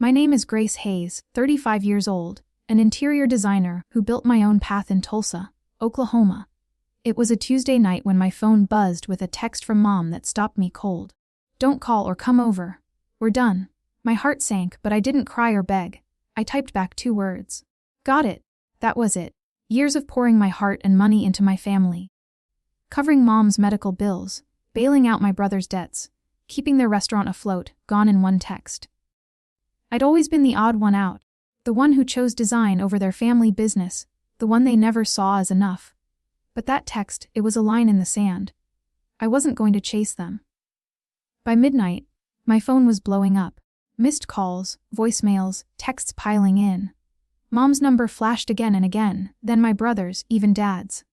My name is Grace Hayes, 35 years old, an interior designer who built my own path in Tulsa, Oklahoma. It was a Tuesday night when my phone buzzed with a text from Mom that stopped me cold. "Don't call or come over. We're done." My heart sank, but I didn't cry or beg. I typed back 2 words. Got it. That was it. Years of pouring my heart and money into my family. Covering Mom's medical bills, bailing out my brother's debts, keeping their restaurant afloat, gone in one text. I'd always been the odd one out, the one who chose design over their family business, the one they never saw as enough. But that text, it was a line in the sand. I wasn't going to chase them. By midnight, my phone was blowing up. Missed calls, voicemails, texts piling in. Mom's number flashed again and again, then my brother's, even Dad's.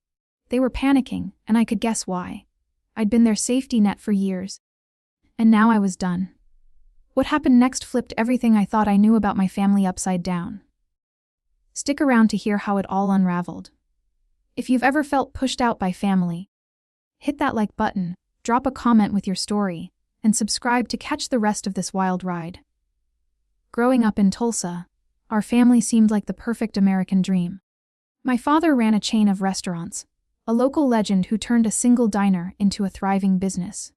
They were panicking, and I could guess why. I'd been their safety net for years. And now I was done. What happened next flipped everything I thought I knew about my family upside down. Stick around to hear how it all unraveled. If you've ever felt pushed out by family, hit that like button, drop a comment with your story, and subscribe to catch the rest of this wild ride. Growing up in Tulsa, our family seemed like the perfect American dream. My father ran a chain of restaurants, a local legend who turned a single diner into a thriving business.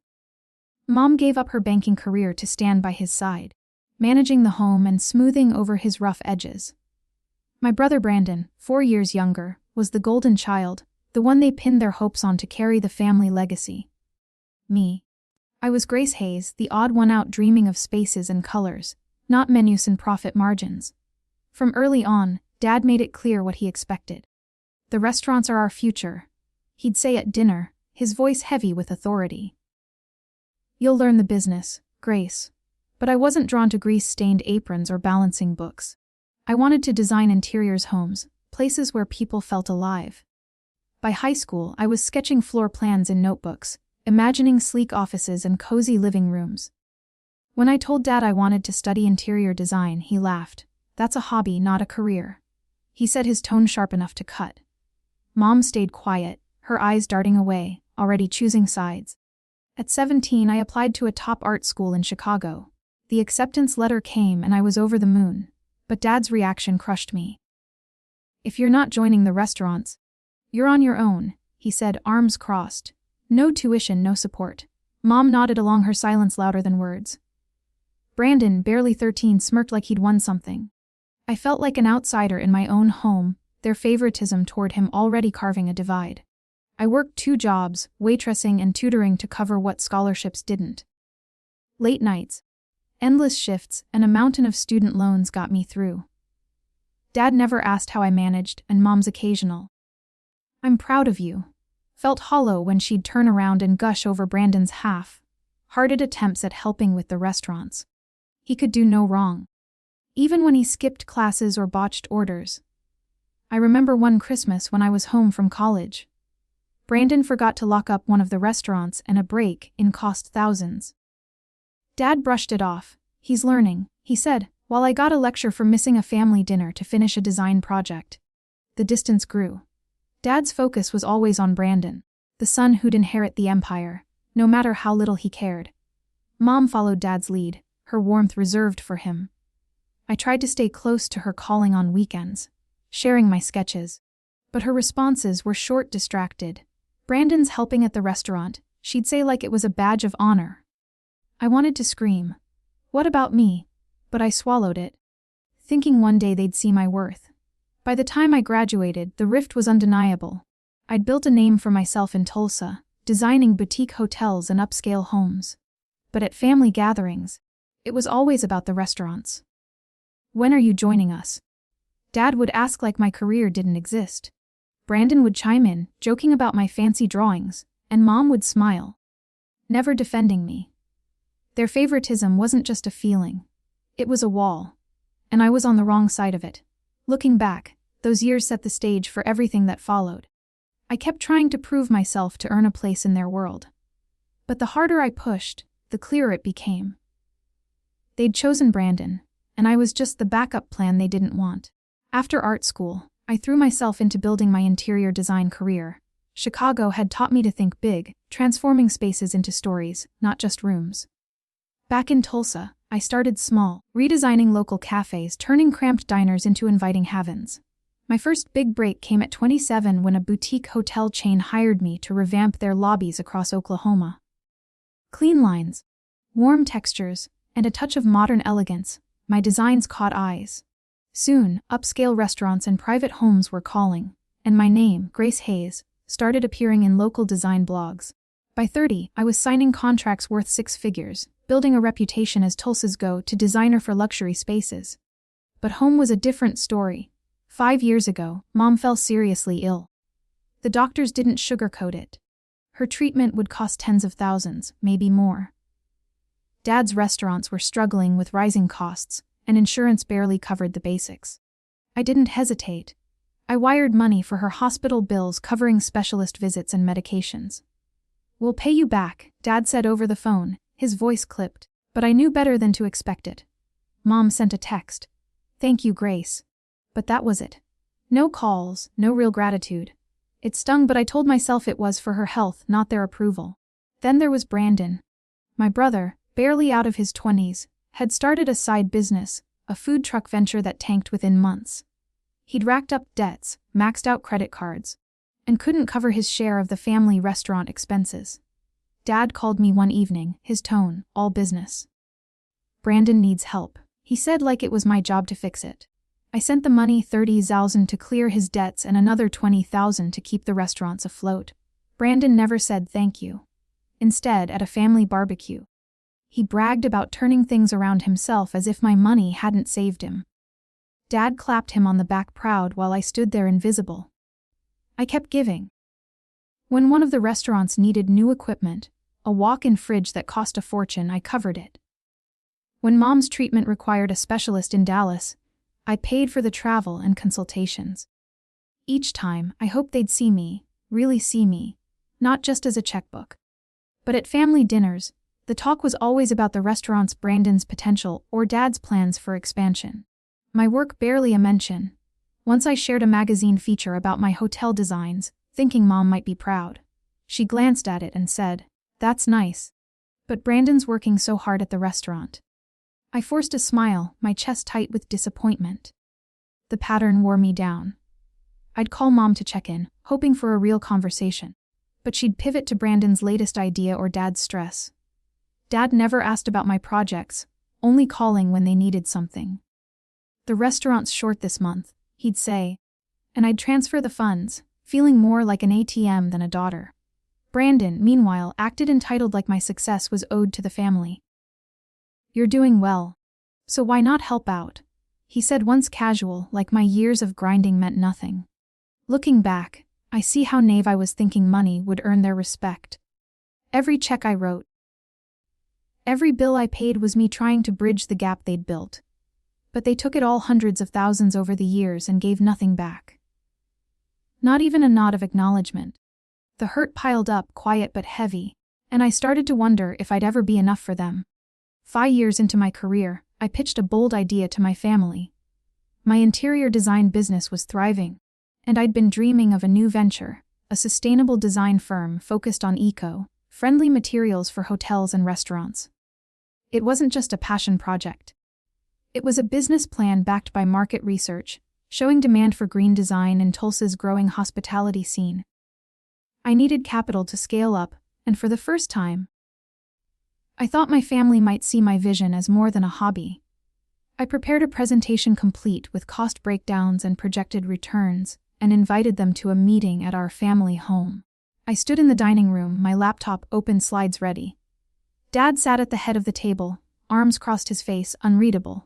Mom gave up her banking career to stand by his side, managing the home and smoothing over his rough edges. My brother Brandon, 4 years younger, was the golden child, the one they pinned their hopes on to carry the family legacy. Me. I was Grace Hayes, the odd one out dreaming of spaces and colors, not menus and profit margins. From early on, Dad made it clear what he expected. "The restaurants are our future," he'd say at dinner, his voice heavy with authority. "You'll learn the business, Grace." But I wasn't drawn to grease-stained aprons or balancing books. I wanted to design interiors homes, places where people felt alive. By high school, I was sketching floor plans in notebooks, imagining sleek offices and cozy living rooms. When I told Dad I wanted to study interior design, he laughed. "That's a hobby, not a career," he said, his tone sharp enough to cut. Mom stayed quiet, her eyes darting away, already choosing sides. At 17, I applied to a top art school in Chicago. The acceptance letter came and I was over the moon, but Dad's reaction crushed me. "If you're not joining the restaurants, you're on your own," he said, arms crossed. "No tuition, no support." Mom nodded along, her silence louder than words. Brandon, barely 13, smirked like he'd won something. I felt like an outsider in my own home, their favoritism toward him already carving a divide. I worked 2 jobs, waitressing and tutoring, to cover what scholarships didn't. Late nights, endless shifts, and a mountain of student loans got me through. Dad never asked how I managed, and Mom's occasional "I'm proud of you" felt hollow when she'd turn around and gush over Brandon's half-hearted attempts at helping with the restaurants. He could do no wrong, even when he skipped classes or botched orders. I remember one Christmas when I was home from college. Brandon forgot to lock up one of the restaurants and a break-in cost thousands. Dad brushed it off. "He's learning," he said, while I got a lecture for missing a family dinner to finish a design project. The distance grew. Dad's focus was always on Brandon, the son who'd inherit the empire, no matter how little he cared. Mom followed Dad's lead, her warmth reserved for him. I tried to stay close to her, calling on weekends, sharing my sketches. But her responses were short, distracted. "Brandon's helping at the restaurant," she'd say like it was a badge of honor. I wanted to scream, "What about me?" But I swallowed it, thinking one day they'd see my worth. By the time I graduated, the rift was undeniable. I'd built a name for myself in Tulsa, designing boutique hotels and upscale homes. But at family gatherings, it was always about the restaurants. "When are you joining us?" Dad would ask like my career didn't exist. Brandon would chime in, joking about my fancy drawings, and Mom would smile, never defending me. Their favoritism wasn't just a feeling. It was a wall. And I was on the wrong side of it. Looking back, those years set the stage for everything that followed. I kept trying to prove myself to earn a place in their world. But the harder I pushed, the clearer it became. They'd chosen Brandon, and I was just the backup plan they didn't want. After art school, I threw myself into building my interior design career. Chicago had taught me to think big, transforming spaces into stories, not just rooms. Back in Tulsa, I started small, redesigning local cafes, turning cramped diners into inviting havens. My first big break came at 27 when a boutique hotel chain hired me to revamp their lobbies across Oklahoma. Clean lines, warm textures, and a touch of modern elegance, my designs caught eyes. Soon, upscale restaurants and private homes were calling, and my name, Grace Hayes, started appearing in local design blogs. By 30, I was signing contracts worth 6 figures, building a reputation as Tulsa's go-to designer for luxury spaces. But home was a different story. 5 years ago, Mom fell seriously ill. The doctors didn't sugarcoat it. Her treatment would cost tens of thousands, maybe more. Dad's restaurants were struggling with rising costs, and insurance barely covered the basics. I didn't hesitate. I wired money for her hospital bills covering specialist visits and medications. "We'll pay you back," Dad said over the phone, his voice clipped, but I knew better than to expect it. Mom sent a text. "Thank you, Grace." But that was it. No calls, no real gratitude. It stung, but I told myself it was for her health, not their approval. Then there was Brandon. My brother, barely out of his 20s, had started a side business, a food truck venture that tanked within months. He'd racked up debts, maxed out credit cards, and couldn't cover his share of the family restaurant expenses. Dad called me one evening, his tone, all business. "Brandon needs help," he said, like it was my job to fix it. I sent the money, $30,000 to clear his debts and another $20,000 to keep the restaurants afloat. Brandon never said thank you. Instead, at a family barbecue, he bragged about turning things around himself as if my money hadn't saved him. Dad clapped him on the back proud while I stood there invisible. I kept giving. When one of the restaurants needed new equipment, a walk-in fridge that cost a fortune, I covered it. When Mom's treatment required a specialist in Dallas, I paid for the travel and consultations. Each time, I hoped they'd see me, really see me, not just as a checkbook. But at family dinners, the talk was always about the restaurant's, Brandon's potential, or Dad's plans for expansion. My work barely a mention. Once I shared a magazine feature about my hotel designs, thinking Mom might be proud. She glanced at it and said, "That's nice. But Brandon's working so hard at the restaurant." I forced a smile, my chest tight with disappointment. The pattern wore me down. I'd call Mom to check in, hoping for a real conversation. But she'd pivot to Brandon's latest idea or Dad's stress. Dad never asked about my projects, only calling when they needed something. "The restaurant's short this month," he'd say. And I'd transfer the funds, feeling more like an ATM than a daughter. Brandon, meanwhile, acted entitled, like my success was owed to the family. "You're doing well. So why not help out?" he said once, casual, like my years of grinding meant nothing. Looking back, I see how naive I was, thinking money would earn their respect. Every check I wrote, every bill I paid was me trying to bridge the gap they'd built. But they took it all, hundreds of thousands over the years, and gave nothing back. Not even a nod of acknowledgement. The hurt piled up, quiet but heavy, and I started to wonder if I'd ever be enough for them. 5 years into my career, I pitched a bold idea to my family. My interior design business was thriving, and I'd been dreaming of a new venture, a sustainable design firm focused on eco-friendly materials for hotels and restaurants. It wasn't just a passion project. It was a business plan backed by market research, showing demand for green design in Tulsa's growing hospitality scene. I needed capital to scale up, and for the first time, I thought my family might see my vision as more than a hobby. I prepared a presentation complete with cost breakdowns and projected returns, and invited them to a meeting at our family home. I stood in the dining room, my laptop open, slides ready. Dad sat at the head of the table, arms crossed, his face unreadable.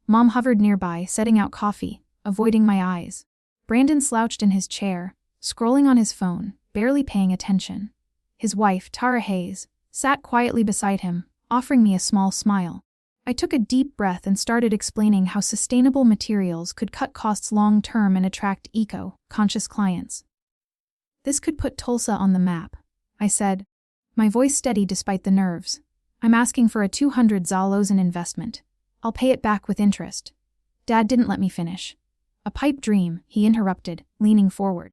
Mom hovered nearby, setting out coffee, avoiding my eyes. Brandon slouched in his chair, scrolling on his phone, barely paying attention. His wife, Tara Hayes, sat quietly beside him, offering me a small smile. I took a deep breath and started explaining how sustainable materials could cut costs long-term and attract eco-conscious clients. "This could put Tulsa on the map," I said, my voice steady despite the nerves. "I'm asking for a $200,000 investment. I'll pay it back with interest." Dad didn't let me finish. "A pipe dream," he interrupted, leaning forward.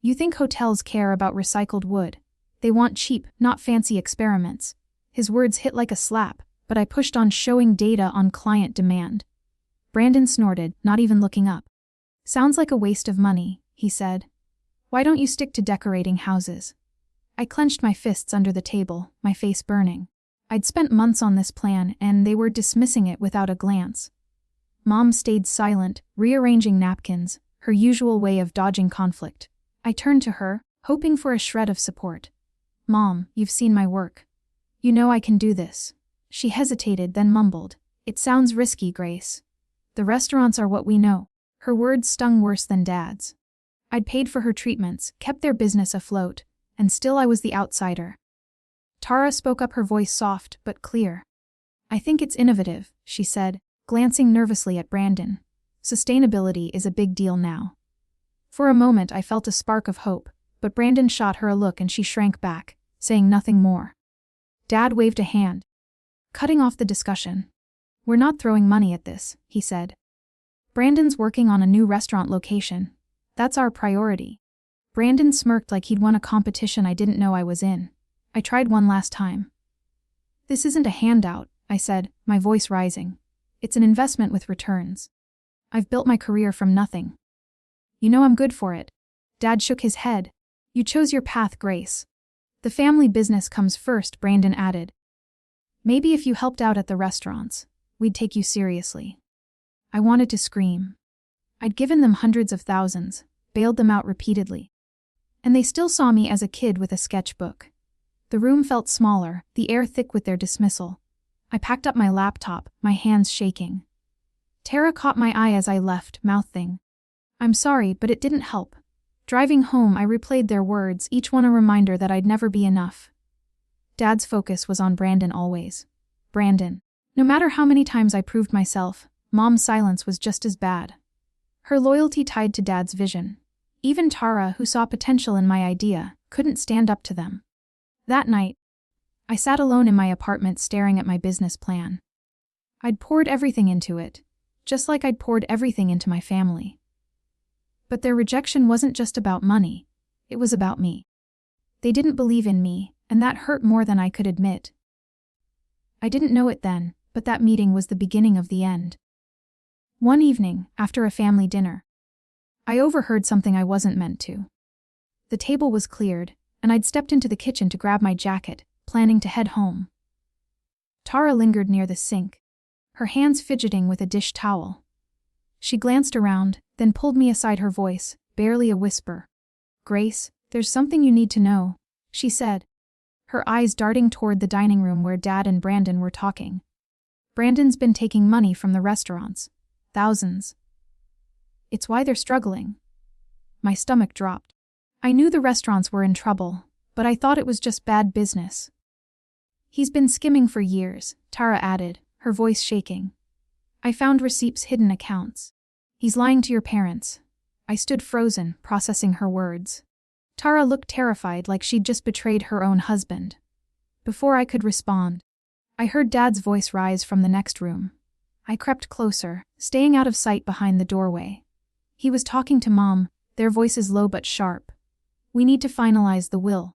"You think hotels care about recycled wood? They want cheap, not fancy experiments." His words hit like a slap, but I pushed on, showing data on client demand. Brandon snorted, not even looking up. "Sounds like a waste of money," he said. "Why don't you stick to decorating houses?" I clenched my fists under the table, my face burning. I'd spent months on this plan, and they were dismissing it without a glance. Mom stayed silent, rearranging napkins, her usual way of dodging conflict. I turned to her, hoping for a shred of support. "Mom, you've seen my work. You know I can do this." She hesitated, then mumbled, "It sounds risky, Grace. The restaurants are what we know." Her words stung worse than Dad's. I'd paid for her treatments, kept their business afloat, and still I was the outsider. Tara spoke up, her voice soft but clear. "I think it's innovative," she said, glancing nervously at Brandon. "Sustainability is a big deal now." For a moment I felt a spark of hope, but Brandon shot her a look and she shrank back, saying nothing more. Dad waved a hand, cutting off the discussion. "We're not throwing money at this," he said. "Brandon's working on a new restaurant location. That's our priority." Brandon smirked like he'd won a competition I didn't know I was in. I tried one last time. "This isn't a handout," I said, my voice rising. "It's an investment with returns. I've built my career from nothing. You know I'm good for it." Dad shook his head. "You chose your path, Grace. The family business comes first," Brandon added. "Maybe if you helped out at the restaurants, we'd take you seriously." I wanted to scream. I'd given them hundreds of thousands, bailed them out repeatedly. And they still saw me as a kid with a sketchbook. The room felt smaller, the air thick with their dismissal. I packed up my laptop, my hands shaking. Tara caught my eye as I left, mouthing, "I'm sorry, but it didn't help." Driving home, I replayed their words, each one a reminder that I'd never be enough. Dad's focus was on Brandon always. Brandon. No matter how many times I proved myself, Mom's silence was just as bad. Her loyalty tied to Dad's vision. Even Tara, who saw potential in my idea, couldn't stand up to them. That night, I sat alone in my apartment staring at my business plan. I'd poured everything into it, just like I'd poured everything into my family. But their rejection wasn't just about money, it was about me. They didn't believe in me, and that hurt more than I could admit. I didn't know it then, but that meeting was the beginning of the end. One evening, after a family dinner, I overheard something I wasn't meant to. The table was cleared, and I'd stepped into the kitchen to grab my jacket, planning to head home. Tara lingered near the sink, her hands fidgeting with a dish towel. She glanced around, then pulled me aside, her voice, barely a whisper. "Grace, there's something you need to know," she said, her eyes darting toward the dining room where Dad and Brandon were talking. "Brandon's been taking money from the restaurants. Thousands. It's why they're struggling." My stomach dropped. I knew the restaurants were in trouble, but I thought it was just bad business. "He's been skimming for years," Tara added, her voice shaking. "I found receipts, hidden accounts. He's lying to your parents." I stood frozen, processing her words. Tara looked terrified, like she'd just betrayed her own husband. Before I could respond, I heard Dad's voice rise from the next room. I crept closer, staying out of sight behind the doorway. He was talking to Mom, their voices low but sharp. "We need to finalize the will."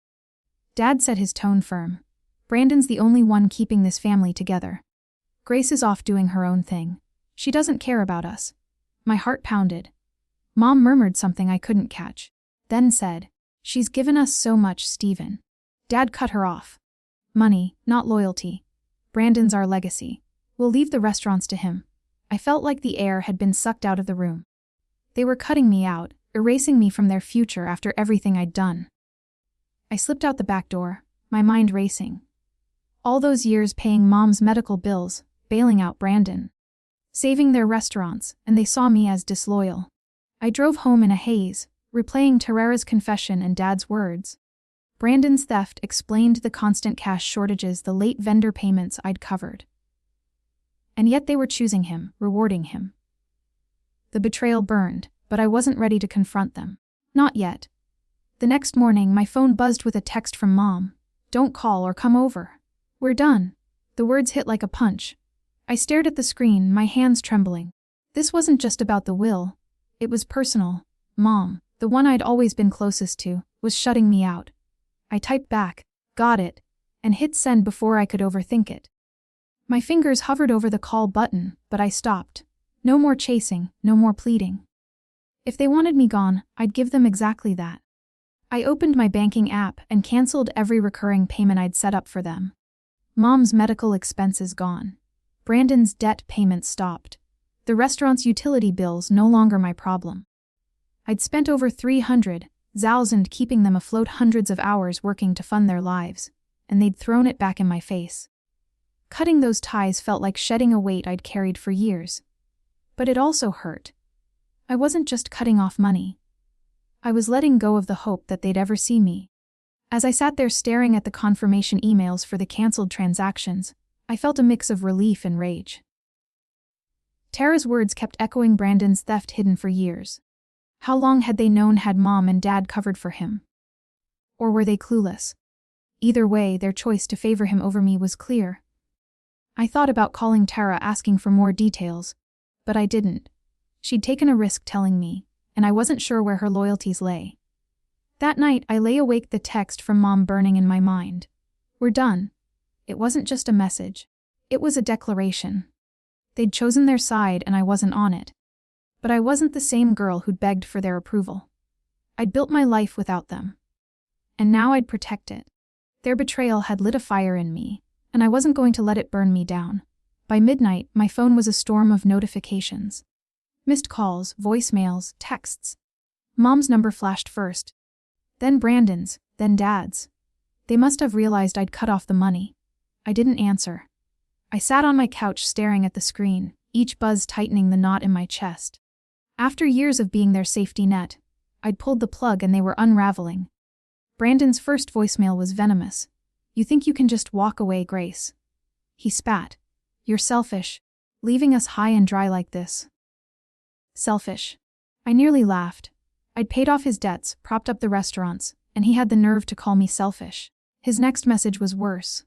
Dad said, his tone firm. "Brandon's the only one keeping this family together. Grace is off doing her own thing. She doesn't care about us." My heart pounded. Mom murmured something I couldn't catch, then said, "She's given us so much, Stephen." Dad cut her off. "Money, not loyalty. Brandon's our legacy. We'll leave the restaurants to him." I felt like the air had been sucked out of the room. They were cutting me out, erasing me from their future after everything I'd done. I slipped out the back door, my mind racing. All those years paying Mom's medical bills, bailing out Brandon, saving their restaurants, and they saw me as disloyal. I drove home in a haze, replaying Tara's confession and Dad's words. Brandon's theft explained the constant cash shortages, the late vendor payments I'd covered. And yet they were choosing him, rewarding him. The betrayal burned, but I wasn't ready to confront them. Not yet. The next morning, my phone buzzed with a text from Mom. "Don't call or come over. We're done." The words hit like a punch. I stared at the screen, my hands trembling. This wasn't just about the will. It was personal. Mom, the one I'd always been closest to, was shutting me out. I typed back, "Got it," and hit send before I could overthink it. My fingers hovered over the call button, but I stopped. No more chasing, no more pleading. If they wanted me gone, I'd give them exactly that. I opened my banking app and canceled every recurring payment I'd set up for them. Mom's medical expenses gone. Brandon's debt payments stopped. The restaurant's utility bills no longer my problem. I'd spent over 300,000 keeping them afloat, hundreds of hours working to fund their lives, and they'd thrown it back in my face. Cutting those ties felt like shedding a weight I'd carried for years. But it also hurt. I wasn't just cutting off money. I was letting go of the hope that they'd ever see me. As I sat there staring at the confirmation emails for the canceled transactions, I felt a mix of relief and rage. Tara's words kept echoing, Brandon's theft hidden for years. How long had they known had Mom and Dad covered for him? Or were they clueless? Either way, their choice to favor him over me was clear. I thought about calling Tara asking for more details, but I didn't. She'd taken a risk telling me, and I wasn't sure where her loyalties lay. That night, I lay awake, the text from Mom burning in my mind. We're done. It wasn't just a message. It was a declaration. They'd chosen their side and I wasn't on it. But I wasn't the same girl who'd begged for their approval. I'd built my life without them. And now I'd protect it. Their betrayal had lit a fire in me, and I wasn't going to let it burn me down. By midnight, my phone was a storm of notifications. Missed calls, voicemails, texts. Mom's number flashed first. Then Brandon's, then Dad's. They must have realized I'd cut off the money. I didn't answer. I sat on my couch staring at the screen, each buzz tightening the knot in my chest. After years of being their safety net, I'd pulled the plug and they were unraveling. Brandon's first voicemail was venomous. You think you can just walk away, Grace? He spat. You're selfish, leaving us high and dry like this. Selfish. I nearly laughed. I'd paid off his debts, propped up the restaurants, and he had the nerve to call me selfish. His next message was worse.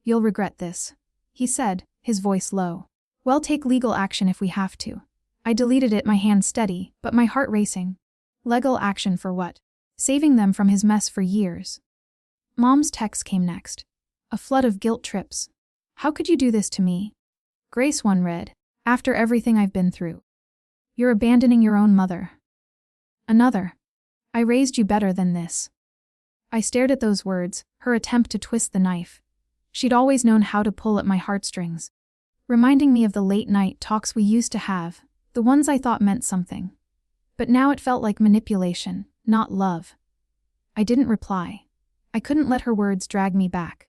You'll regret this, he said, his voice low. We'll take legal action if we have to. I deleted it, my hand steady, but my heart racing. Legal action for what? Saving them from his mess for years. Mom's text came next. A flood of guilt trips. How could you do this to me? Grace, one read. After everything I've been through. You're abandoning your own mother. Another. I raised you better than this. I stared at those words, her attempt to twist the knife. She'd always known how to pull at my heartstrings, reminding me of the late-night talks we used to have, the ones I thought meant something. But now it felt like manipulation, not love. I didn't reply. I couldn't let her words drag me back.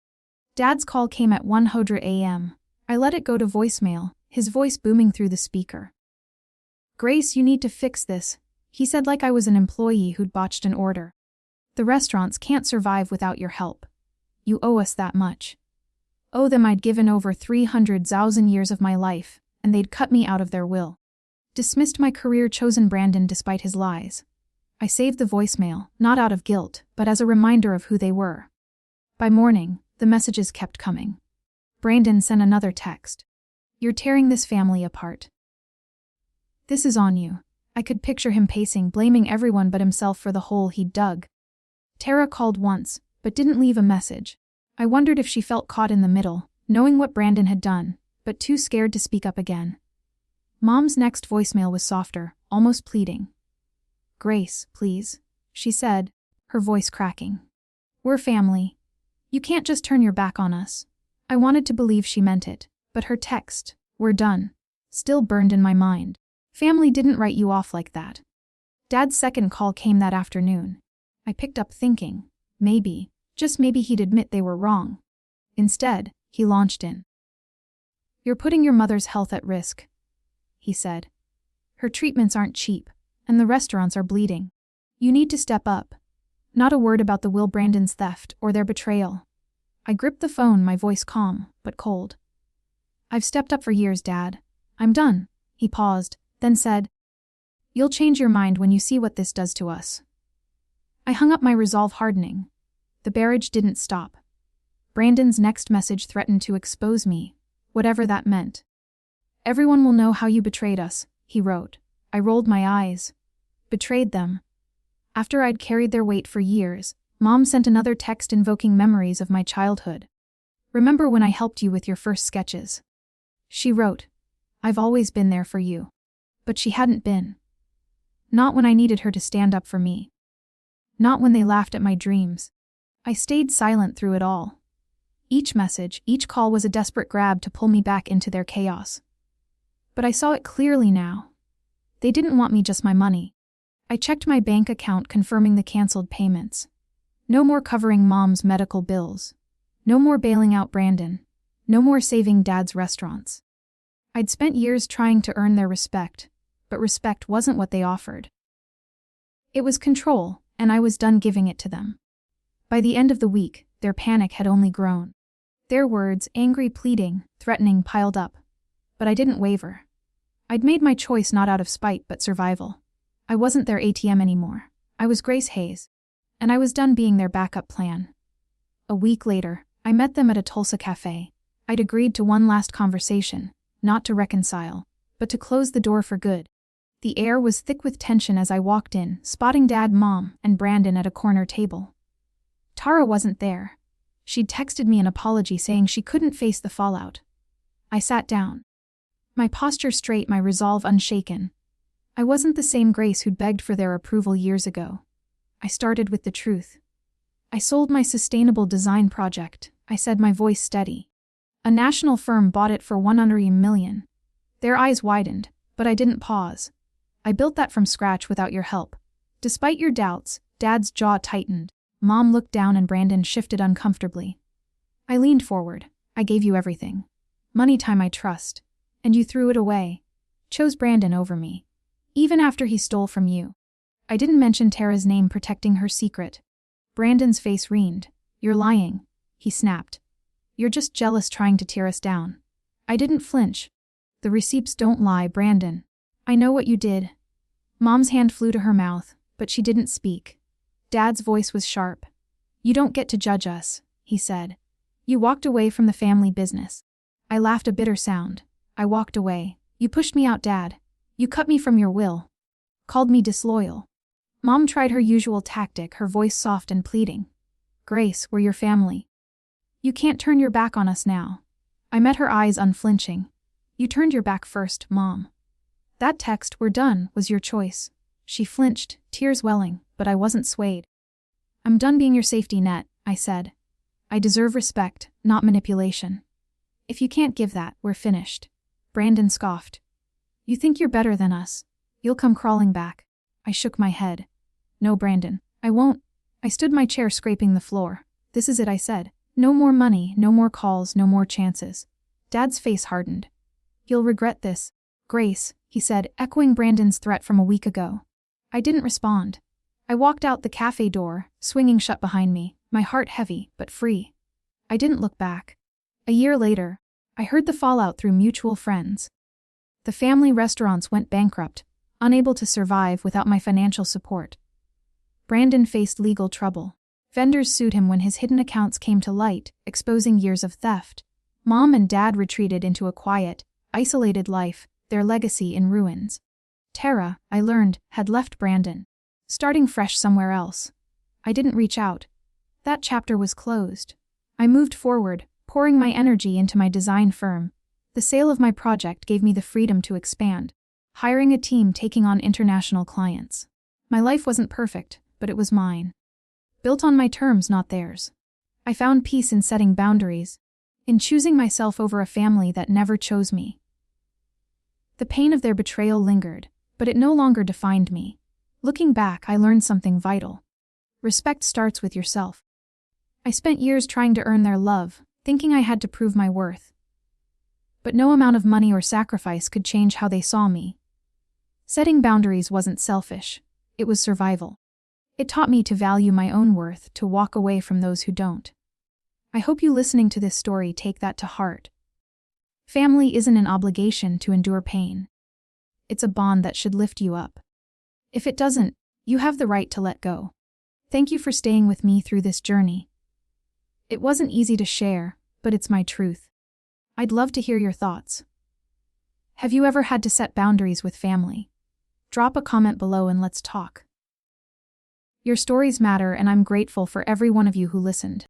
Dad's call came at 1:00 a.m. I let it go to voicemail, his voice booming through the speaker. Grace, you need to fix this, he said like I was an employee who'd botched an order. The restaurants can't survive without your help. You owe us that much. Owe them I'd given over 300,000 years of my life, and they'd cut me out of their will. Dismissed my career, chosen Brandon despite his lies. I saved the voicemail, not out of guilt, but as a reminder of who they were. By morning, the messages kept coming. Brandon sent another text. You're tearing this family apart. This is on you. I could picture him pacing, blaming everyone but himself for the hole he'd dug. Tara called once, but didn't leave a message. I wondered if she felt caught in the middle, knowing what Brandon had done, but too scared to speak up again. Mom's next voicemail was softer, almost pleading. Grace, please, she said, her voice cracking. We're family. You can't just turn your back on us. I wanted to believe she meant it, but her text, we're done, still burned in my mind. Family didn't write you off like that. Dad's second call came that afternoon. I picked up thinking, maybe, just maybe he'd admit they were wrong. Instead, he launched in. You're putting your mother's health at risk, he said. Her treatments aren't cheap, and the restaurants are bleeding. You need to step up. Not a word about the Will Brandon's theft or their betrayal. I gripped the phone, my voice calm, but cold. I've stepped up for years, Dad. I'm done. He paused, then said, You'll change your mind when you see what this does to us. I hung up, my resolve hardening. The barrage didn't stop. Brandon's next message threatened to expose me, whatever that meant. Everyone will know how you betrayed us, he wrote. I rolled my eyes. Betrayed them. After I'd carried their weight for years, Mom sent another text invoking memories of my childhood. Remember when I helped you with your first sketches? She wrote, I've always been there for you. But she hadn't been. Not when I needed her to stand up for me. Not when they laughed at my dreams. I stayed silent through it all. Each message, each call was a desperate grab to pull me back into their chaos. But I saw it clearly now. They didn't want me just my money. I checked my bank account confirming the canceled payments. No more covering Mom's medical bills. No more bailing out Brandon. No more saving Dad's restaurants. I'd spent years trying to earn their respect, but respect wasn't what they offered. It was control, and I was done giving it to them. By the end of the week, their panic had only grown. Their words, angry, pleading, threatening, piled up. But I didn't waver. I'd made my choice not out of spite but survival. I wasn't their ATM anymore. I was Grace Hayes. And I was done being their backup plan. A week later, I met them at a Tulsa cafe. I'd agreed to one last conversation, not to reconcile, but to close the door for good. The air was thick with tension as I walked in, spotting Dad, Mom, and Brandon at a corner table. Tara wasn't there. She'd texted me an apology saying she couldn't face the fallout. I sat down. My posture straight, my resolve unshaken. I wasn't the same Grace who'd begged for their approval years ago. I started with the truth. I sold my sustainable design project, I said, my voice steady. A national firm bought it for $100 million. Their eyes widened, but I didn't pause. I built that from scratch without your help. Despite your doubts, Dad's jaw tightened. Mom looked down and Brandon shifted uncomfortably. I leaned forward. I gave you everything. Money, time, I trust. And you threw it away. Chose Brandon over me. Even after he stole from you. I didn't mention Tara's name, protecting her secret. Brandon's face reened. You're lying, he snapped. You're just jealous, trying to tear us down. I didn't flinch. The receipts don't lie, Brandon. I know what you did. Mom's hand flew to her mouth, but she didn't speak. Dad's voice was sharp. You don't get to judge us, he said. You walked away from the family business. I laughed, a bitter sound. I walked away. You pushed me out, Dad. You cut me from your will. Called me disloyal. Mom tried her usual tactic, her voice soft and pleading. Grace, we're your family. You can't turn your back on us now. I met her eyes, unflinching. You turned your back first, Mom. That text, we're done, was your choice. She flinched, tears welling, but I wasn't swayed. I'm done being your safety net, I said. I deserve respect, not manipulation. If you can't give that, we're finished. Brandon scoffed. You think you're better than us? You'll come crawling back. I shook my head. No, Brandon, I won't. I stood my chair, scraping the floor. This is it, I said. No more money, no more calls, no more chances. Dad's face hardened. You'll regret this, Grace, he said, echoing Brandon's threat from a week ago. I didn't respond. I walked out the cafe door, swinging shut behind me, my heart heavy, but free. I didn't look back. A year later, I heard the fallout through mutual friends. The family restaurants went bankrupt, unable to survive without my financial support. Brandon faced legal trouble. Vendors sued him when his hidden accounts came to light, exposing years of theft. Mom and Dad retreated into a quiet, isolated life, their legacy in ruins. Tara, I learned, had left Brandon, starting fresh somewhere else. I didn't reach out. That chapter was closed. I moved forward, pouring my energy into my design firm. The sale of my project gave me the freedom to expand, hiring a team, taking on international clients. My life wasn't perfect, but it was mine. Built on my terms, not theirs. I found peace in setting boundaries, in choosing myself over a family that never chose me. The pain of their betrayal lingered, but it no longer defined me. Looking back, I learned something vital. Respect starts with yourself. I spent years trying to earn their love, thinking I had to prove my worth. But no amount of money or sacrifice could change how they saw me. Setting boundaries wasn't selfish, it was survival. It taught me to value my own worth, to walk away from those who don't. I hope you listening to this story take that to heart. Family isn't an obligation to endure pain. It's a bond that should lift you up. If it doesn't, you have the right to let go. Thank you for staying with me through this journey. It wasn't easy to share, but it's my truth. I'd love to hear your thoughts. Have you ever had to set boundaries with family? Drop a comment below and let's talk. Your stories matter, and I'm grateful for every one of you who listened.